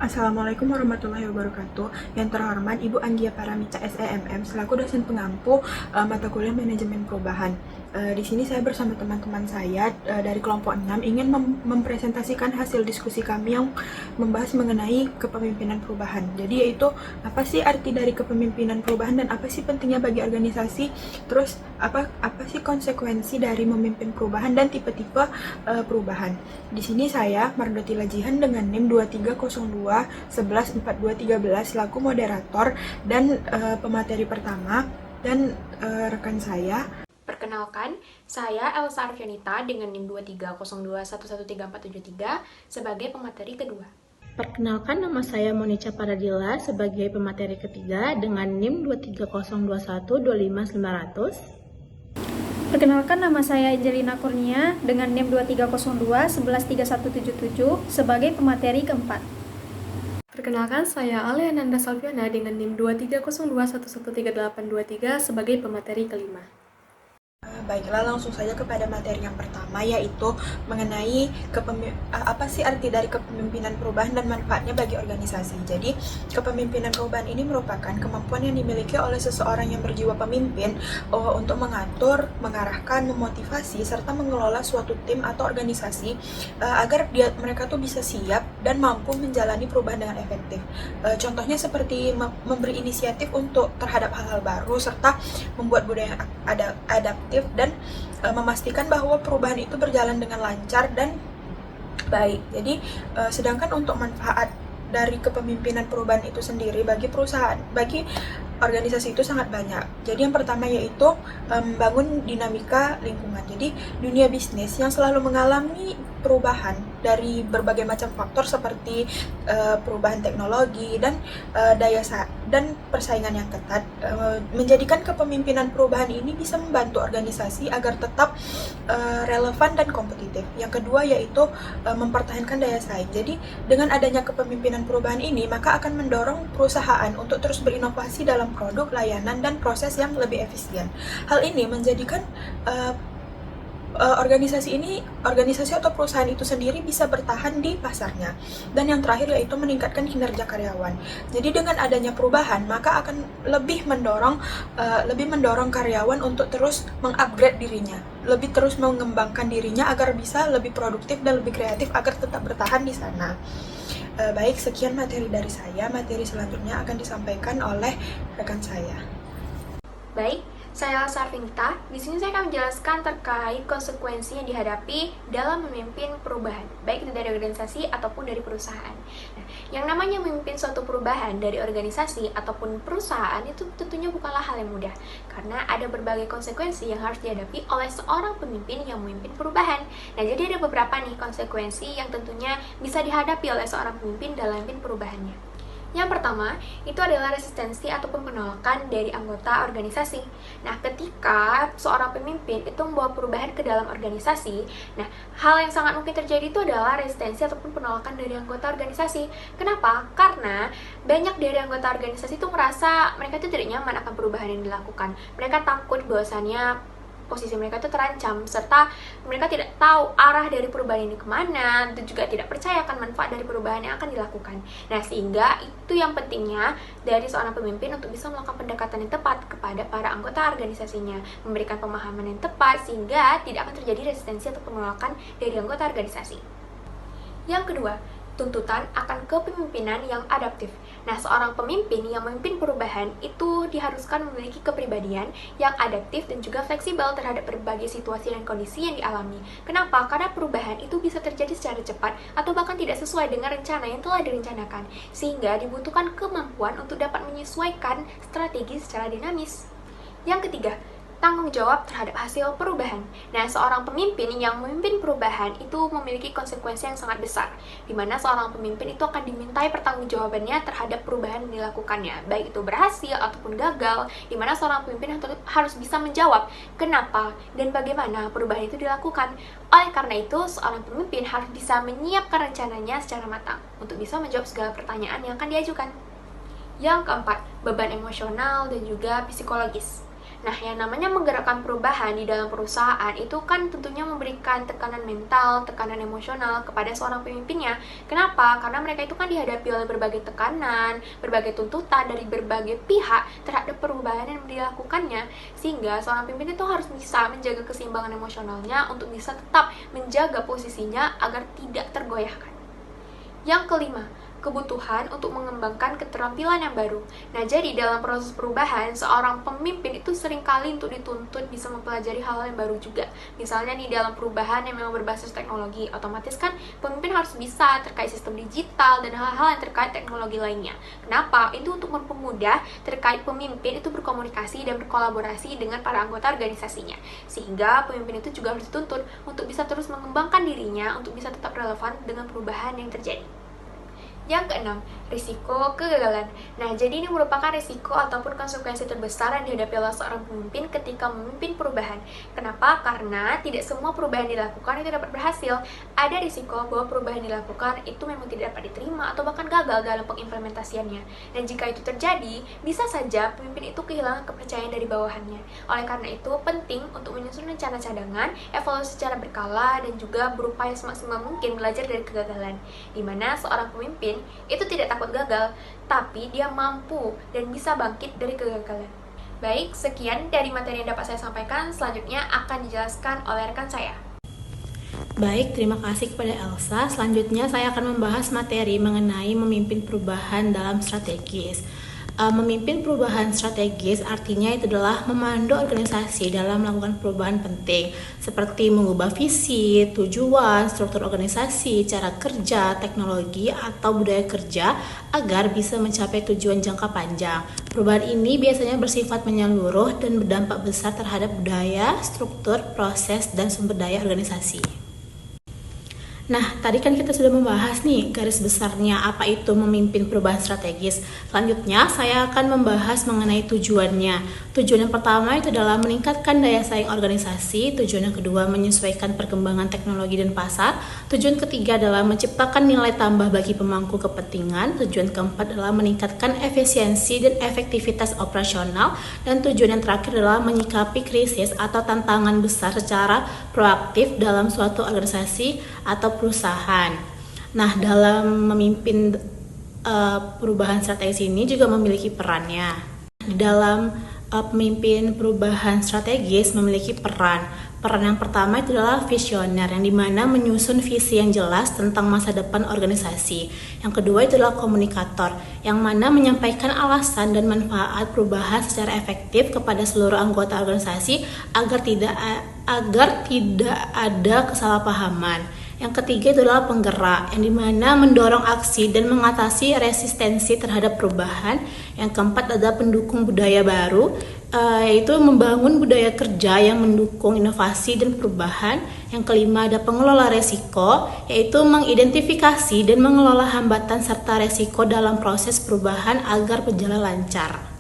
Assalamualaikum warahmatullahi wabarakatuh. Yang terhormat Ibu Anggia Paramita SEMM selaku dosen pengampu mata kuliah manajemen perubahan. Di sini saya bersama teman-teman saya dari kelompok 6 ingin mempresentasikan hasil diskusi kami yang membahas mengenai kepemimpinan perubahan. Jadi yaitu apa sih arti dari kepemimpinan perubahan dan apa sih pentingnya bagi organisasi? Terus apa sih konsekuensi dari memimpin perubahan dan tipe-tipe perubahan. Di sini saya Mardoti Lajihan dengan NIM 2302114213 selaku moderator dan pemateri pertama dan rekan saya. Perkenalkan, saya Elsa Arfionita dengan NIM 2302113473 sebagai pemateri kedua. Perkenalkan, nama saya Monica Paradila sebagai pemateri ketiga dengan NIM 2302125.900. Perkenalkan, nama saya Angelina Kurnia dengan NIM 2302113177 sebagai pemateri keempat. Perkenalkan, saya Aliananda Salviana dengan NIM 2302113823 sebagai pemateri kelima. Baiklah, langsung saja kepada materi yang pertama, yaitu mengenai apa sih arti dari kepemimpinan perubahan dan manfaatnya bagi organisasi. Jadi, kepemimpinan perubahan ini merupakan kemampuan yang dimiliki oleh seseorang yang berjiwa pemimpin untuk mengatur, mengarahkan, memotivasi, serta mengelola suatu tim atau organisasi agar mereka tuh bisa siap dan mampu menjalani perubahan dengan efektif. Contohnya seperti memberi inisiatif untuk terhadap hal-hal baru, serta membuat budaya yang adaptif dan memastikan bahwa perubahan itu berjalan dengan lancar dan baik. Jadi sedangkan untuk manfaat dari kepemimpinan perubahan itu sendiri bagi perusahaan, bagi organisasi itu sangat banyak. Jadi yang pertama yaitu membangun dinamika lingkungan. Jadi dunia bisnis yang selalu mengalami perubahan dari berbagai macam faktor seperti perubahan teknologi dan dan persaingan yang ketat, menjadikan kepemimpinan perubahan ini bisa membantu organisasi agar tetap relevan dan kompetitif. Yang kedua yaitu mempertahankan daya saing. Jadi dengan adanya kepemimpinan perubahan ini, maka akan mendorong perusahaan untuk terus berinovasi dalam produk, layanan, dan proses yang lebih efisien. Hal ini menjadikan organisasi atau perusahaan itu sendiri bisa bertahan di pasarnya. Dan yang terakhir yaitu meningkatkan kinerja karyawan. Jadi dengan adanya perubahan, maka akan lebih mendorong karyawan untuk terus mengupgrade dirinya, lebih terus mengembangkan dirinya agar bisa lebih produktif dan lebih kreatif agar tetap bertahan di sana. Baik, sekian materi dari saya. Materi selanjutnya akan disampaikan oleh rekan saya. Baik, saya Elsa Arfionita. Di sini saya akan menjelaskan terkait konsekuensi yang dihadapi dalam memimpin perubahan, baik itu dari organisasi ataupun dari perusahaan. Nah, yang namanya memimpin suatu perubahan dari organisasi ataupun perusahaan itu tentunya bukanlah hal yang mudah, karena ada berbagai konsekuensi yang harus dihadapi oleh seorang pemimpin yang memimpin perubahan. Nah, jadi ada beberapa nih konsekuensi yang tentunya bisa dihadapi oleh seorang pemimpin dalam memimpin perubahannya. Yang pertama, itu adalah resistensi ataupun penolakan dari anggota organisasi. Nah, ketika seorang pemimpin itu membawa perubahan ke dalam organisasi, nah, hal yang sangat mungkin terjadi itu adalah resistensi ataupun penolakan dari anggota organisasi. Kenapa? Karena banyak dari anggota organisasi itu merasa mereka itu tidak nyaman akan perubahan yang dilakukan. Mereka takut bahwasannya posisi mereka itu terancam, serta mereka tidak tahu arah dari perubahan ini kemana, dan juga tidak percaya akan manfaat dari perubahan yang akan dilakukan. Nah, sehingga itu yang pentingnya dari seorang pemimpin untuk bisa melakukan pendekatan yang tepat kepada para anggota organisasinya, memberikan pemahaman yang tepat sehingga tidak akan terjadi resistensi atau penolakan dari anggota organisasi. Yang kedua, tuntutan akan kepemimpinan yang adaptif. Nah, seorang pemimpin yang memimpin perubahan itu diharuskan memiliki kepribadian yang adaptif dan juga fleksibel terhadap berbagai situasi dan kondisi yang dialami. Kenapa? Karena perubahan itu bisa terjadi secara cepat atau bahkan tidak sesuai dengan rencana yang telah direncanakan, sehingga dibutuhkan kemampuan untuk dapat menyesuaikan strategi secara dinamis. Yang ketiga, tanggung jawab terhadap hasil perubahan. Nah, seorang pemimpin yang memimpin perubahan itu memiliki konsekuensi yang sangat besar, di mana seorang pemimpin itu akan dimintai pertanggungjawabannya terhadap perubahan yang dilakukannya, baik itu berhasil ataupun gagal, di mana seorang pemimpin harus bisa menjawab kenapa dan bagaimana perubahan itu dilakukan. Oleh karena itu, seorang pemimpin harus bisa menyiapkan rencananya secara matang untuk bisa menjawab segala pertanyaan yang akan diajukan. Yang keempat, beban emosional dan juga psikologis. Nah, yang namanya menggerakkan perubahan di dalam perusahaan itu kan tentunya memberikan tekanan mental, tekanan emosional kepada seorang pemimpinnya. Kenapa? Karena mereka itu kan dihadapi oleh berbagai tekanan, berbagai tuntutan dari berbagai pihak terhadap perubahan yang dilakukannya. Sehingga seorang pemimpin itu harus bisa menjaga keseimbangan emosionalnya untuk bisa tetap menjaga posisinya agar tidak tergoyahkan. Yang kelima, kebutuhan untuk mengembangkan keterampilan yang baru. Nah, jadi dalam proses perubahan, seorang pemimpin itu seringkali untuk dituntut bisa mempelajari hal-hal yang baru juga. Misalnya nih, dalam perubahan yang memang berbasis teknologi, otomatis kan pemimpin harus bisa terkait sistem digital dan hal-hal yang terkait teknologi lainnya. Kenapa? Itu untuk mempermudah terkait pemimpin itu berkomunikasi dan berkolaborasi dengan para anggota organisasinya. Sehingga pemimpin itu juga harus dituntut untuk bisa terus mengembangkan dirinya untuk bisa tetap relevan dengan perubahan yang terjadi. Yang keenam, risiko kegagalan. Nah, jadi ini merupakan risiko ataupun konsekuensi terbesar yang dihadapi oleh seorang pemimpin ketika memimpin perubahan. Kenapa? Karena tidak semua perubahan dilakukan itu dapat berhasil. Ada risiko bahwa perubahan dilakukan itu memang tidak dapat diterima atau bahkan gagal dalam pengimplementasiannya. Dan jika itu terjadi, bisa saja pemimpin itu kehilangan kepercayaan dari bawahannya. Oleh karena itu, penting untuk menyusun rencana cadangan, evaluasi secara berkala, dan juga berupaya semaksimal mungkin belajar dari kegagalan. Di mana seorang pemimpin itu tidak takut gagal, tapi dia mampu dan bisa bangkit dari kegagalan. Baik, sekian dari materi yang dapat saya sampaikan. Selanjutnya akan dijelaskan oleh rekan saya. Baik, terima kasih kepada Elsa. Selanjutnya saya akan membahas materi mengenai memimpin perubahan dalam strategis. Memimpin perubahan strategis artinya itu adalah memandu organisasi dalam melakukan perubahan penting seperti mengubah visi, tujuan, struktur organisasi, cara kerja, teknologi, atau budaya kerja agar bisa mencapai tujuan jangka panjang. Perubahan ini biasanya bersifat menyeluruh dan berdampak besar terhadap budaya, struktur, proses, dan sumber daya organisasi. Nah, tadi kan kita sudah membahas nih garis besarnya apa itu memimpin perubahan strategis. Selanjutnya, saya akan membahas mengenai tujuannya. Tujuan yang pertama itu adalah meningkatkan daya saing organisasi. Tujuan yang kedua, menyesuaikan perkembangan teknologi dan pasar. Tujuan ketiga adalah menciptakan nilai tambah bagi pemangku kepentingan. Tujuan keempat adalah meningkatkan efisiensi dan efektivitas operasional. Dan tujuan yang terakhir adalah menyikapi krisis atau tantangan besar secara proaktif dalam suatu organisasi atau perusahaan. Nah, dalam memimpin perubahan strategis ini juga memiliki perannya. Di dalam pemimpin perubahan strategis memiliki peran. Peran yang pertama itu adalah visioner, yang dimana menyusun visi yang jelas tentang masa depan organisasi. Yang kedua itu adalah komunikator, yang mana menyampaikan alasan dan manfaat perubahan secara efektif kepada seluruh anggota organisasi agar tidak ada kesalahpahaman. Yang ketiga itu adalah penggerak, yang dimana mendorong aksi dan mengatasi resistensi terhadap perubahan. Yang keempat adalah pendukung budaya baru, yaitu membangun budaya kerja yang mendukung inovasi dan perubahan. Yang kelima ada pengelola resiko, yaitu mengidentifikasi dan mengelola hambatan serta resiko dalam proses perubahan agar berjalan lancar.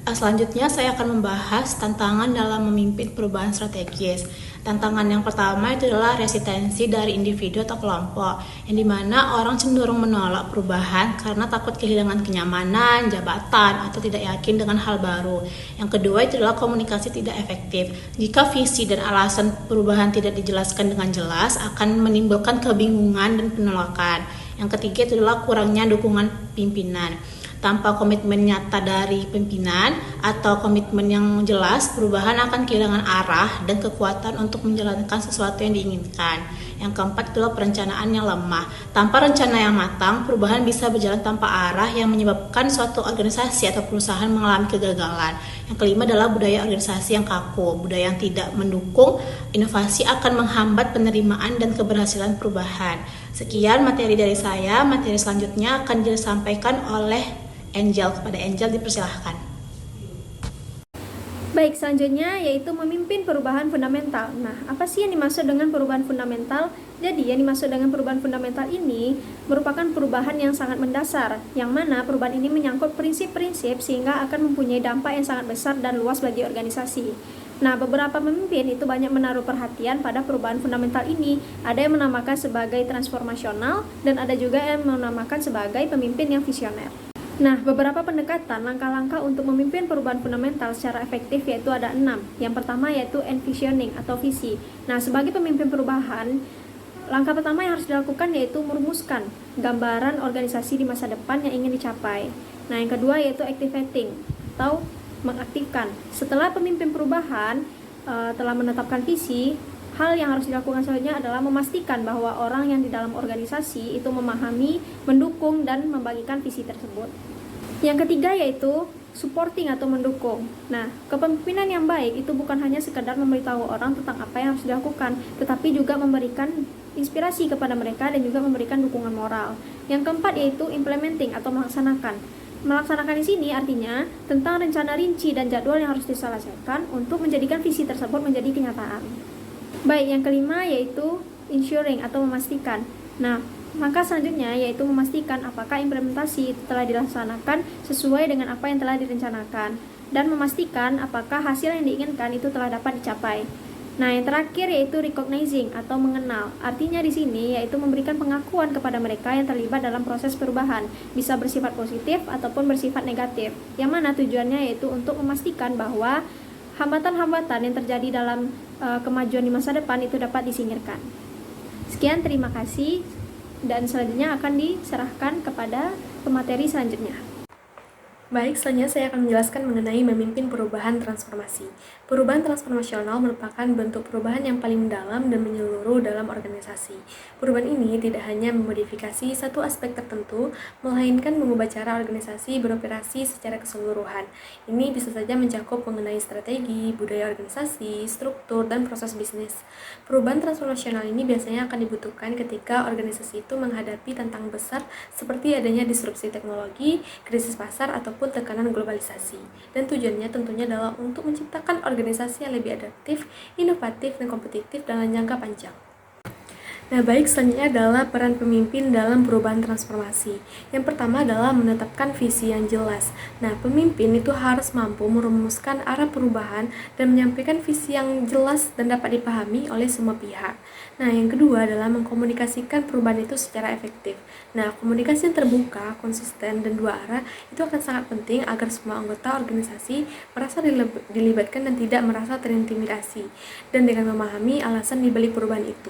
Selanjutnya saya akan membahas tantangan dalam memimpin perubahan strategis. Tantangan yang pertama itu adalah resistensi dari individu atau kelompok, yang dimana orang cenderung menolak perubahan karena takut kehilangan kenyamanan, jabatan, atau tidak yakin dengan hal baru. Yang kedua itu adalah komunikasi tidak efektif. Jika visi dan alasan perubahan tidak dijelaskan dengan jelas, akan menimbulkan kebingungan dan penolakan. Yang ketiga itu adalah kurangnya dukungan pimpinan. Tanpa komitmen nyata dari pimpinan atau komitmen yang jelas, perubahan akan kehilangan arah dan kekuatan untuk menjalankan sesuatu yang diinginkan. Yang keempat adalah perencanaan yang lemah. Tanpa rencana yang matang, perubahan bisa berjalan tanpa arah yang menyebabkan suatu organisasi atau perusahaan mengalami kegagalan. Yang kelima adalah budaya organisasi yang kaku. Budaya yang tidak mendukung inovasi akan menghambat penerimaan dan keberhasilan perubahan. Sekian materi dari saya. Materi selanjutnya akan disampaikan oleh Angel. Kepada Angel dipersilahkan. Baik, selanjutnya yaitu memimpin perubahan fundamental. Nah, apa sih yang dimaksud dengan perubahan fundamental? Jadi, yang dimaksud dengan perubahan fundamental ini merupakan perubahan yang sangat mendasar, yang mana perubahan ini menyangkut prinsip-prinsip sehingga akan mempunyai dampak yang sangat besar dan luas bagi organisasi. Nah, beberapa pemimpin itu banyak menaruh perhatian pada perubahan fundamental ini. Ada yang menamakan sebagai transformasional dan ada juga yang menamakan sebagai pemimpin yang visioner. Nah, beberapa pendekatan langkah-langkah untuk memimpin perubahan fundamental secara efektif yaitu ada 6. Yang pertama yaitu envisioning atau visi. Nah, sebagai pemimpin perubahan, langkah pertama yang harus dilakukan yaitu merumuskan gambaran organisasi di masa depan yang ingin dicapai. Nah, yang kedua yaitu activating atau mengaktifkan. Setelah pemimpin perubahan telah menetapkan visi, hal yang harus dilakukan selanjutnya adalah memastikan bahwa orang yang di dalam organisasi itu memahami, mendukung, dan membagikan visi tersebut. Yang ketiga yaitu supporting atau mendukung. Nah, kepemimpinan yang baik itu bukan hanya sekedar memberitahu orang tentang apa yang harus dilakukan, tetapi juga memberikan inspirasi kepada mereka dan juga memberikan dukungan moral. Yang keempat yaitu implementing atau melaksanakan. Melaksanakan di sini artinya tentang rencana rinci dan jadwal yang harus diselesaikan untuk menjadikan visi tersebut menjadi kenyataan. Baik, yang kelima yaitu ensuring atau memastikan. Nah, langkah selanjutnya yaitu memastikan apakah implementasi itu telah dilaksanakan sesuai dengan apa yang telah direncanakan dan memastikan apakah hasil yang diinginkan itu telah dapat dicapai. Nah, yang terakhir yaitu recognizing atau mengenal. Artinya di sini yaitu memberikan pengakuan kepada mereka yang terlibat dalam proses perubahan, bisa bersifat positif ataupun bersifat negatif. Yang mana tujuannya yaitu untuk memastikan bahwa hambatan-hambatan yang terjadi dalam kemajuan di masa depan itu dapat disingkirkan. Sekian, terima kasih, dan selanjutnya akan diserahkan kepada pemateri selanjutnya. Baik, selanjutnya saya akan menjelaskan mengenai memimpin perubahan transformasi. Perubahan transformasional merupakan bentuk perubahan yang paling mendalam dan menyeluruh dalam organisasi. Perubahan ini tidak hanya memodifikasi satu aspek tertentu, melainkan mengubah cara organisasi beroperasi secara keseluruhan. Ini bisa saja mencakup mengenai strategi, budaya organisasi, struktur, dan proses bisnis. Perubahan transformasional ini biasanya akan dibutuhkan ketika organisasi itu menghadapi tantangan besar seperti adanya disrupsi teknologi, krisis pasar, ataupun tekanan globalisasi. Dan tujuannya tentunya adalah untuk menciptakan organisasi yang lebih adaptif, inovatif, dan kompetitif dalam jangka panjang. Nah, baik, selanjutnya adalah peran pemimpin dalam perubahan transformasi. Yang pertama adalah menetapkan visi yang jelas. Nah, pemimpin itu harus mampu merumuskan arah perubahan dan menyampaikan visi yang jelas dan dapat dipahami oleh semua pihak. Nah, yang kedua adalah mengkomunikasikan perubahan itu secara efektif. Nah, komunikasi yang terbuka, konsisten, dan dua arah itu akan sangat penting agar semua anggota organisasi merasa dilibatkan dan tidak merasa terintimidasi, dan dengan memahami alasan dibalik perubahan itu.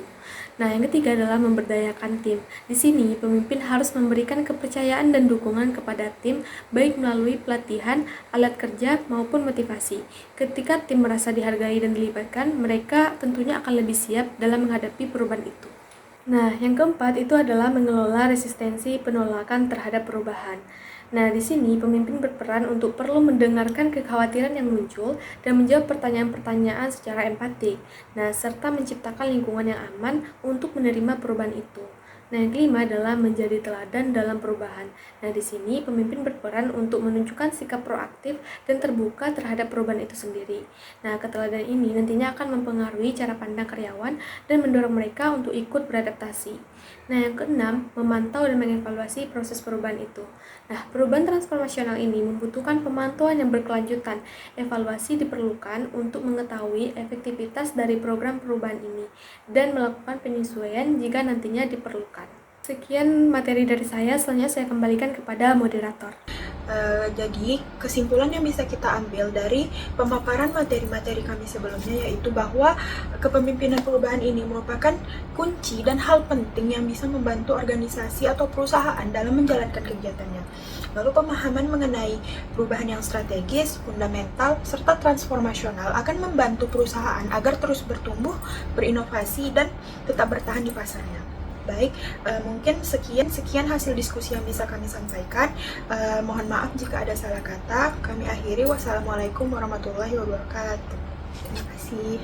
Nah, yang ketiga adalah memberdayakan tim. Di sini, pemimpin harus memberikan kepercayaan dan dukungan kepada tim, baik melalui pelatihan, alat kerja, maupun motivasi. Ketika tim merasa dihargai dan dilibatkan, mereka tentunya akan lebih siap dalam menghadapi perubahan itu. Nah, yang keempat itu adalah mengelola resistensi penolakan terhadap perubahan. Nah, di sini pemimpin berperan untuk perlu mendengarkan kekhawatiran yang muncul dan menjawab pertanyaan-pertanyaan secara empatik. Nah, serta menciptakan lingkungan yang aman untuk menerima perubahan itu. Nah, yang kelima adalah menjadi teladan dalam perubahan. Nah, di sini pemimpin berperan untuk menunjukkan sikap proaktif dan terbuka terhadap perubahan itu sendiri. Nah, keteladanan ini nantinya akan mempengaruhi cara pandang karyawan dan mendorong mereka untuk ikut beradaptasi. Nah, yang keenam, memantau dan mengevaluasi proses perubahan itu. Nah, perubahan transformasional ini membutuhkan pemantauan yang berkelanjutan. Evaluasi diperlukan untuk mengetahui efektivitas dari program perubahan ini dan melakukan penyesuaian jika nantinya diperlukan. Sekian materi dari saya, selanjutnya saya kembalikan kepada moderator. Jadi kesimpulan yang bisa kita ambil dari pemaparan materi-materi kami sebelumnya yaitu bahwa kepemimpinan perubahan ini merupakan kunci dan hal penting yang bisa membantu organisasi atau perusahaan dalam menjalankan kegiatannya. Lalu pemahaman mengenai perubahan yang strategis, fundamental, serta transformasional akan membantu perusahaan agar terus bertumbuh, berinovasi, dan tetap bertahan di pasarnya. Baik, mungkin sekian hasil diskusi yang bisa kami sampaikan. Mohon maaf jika ada salah kata. Kami akhiri. Wassalamualaikum warahmatullahi wabarakatuh. Terima kasih.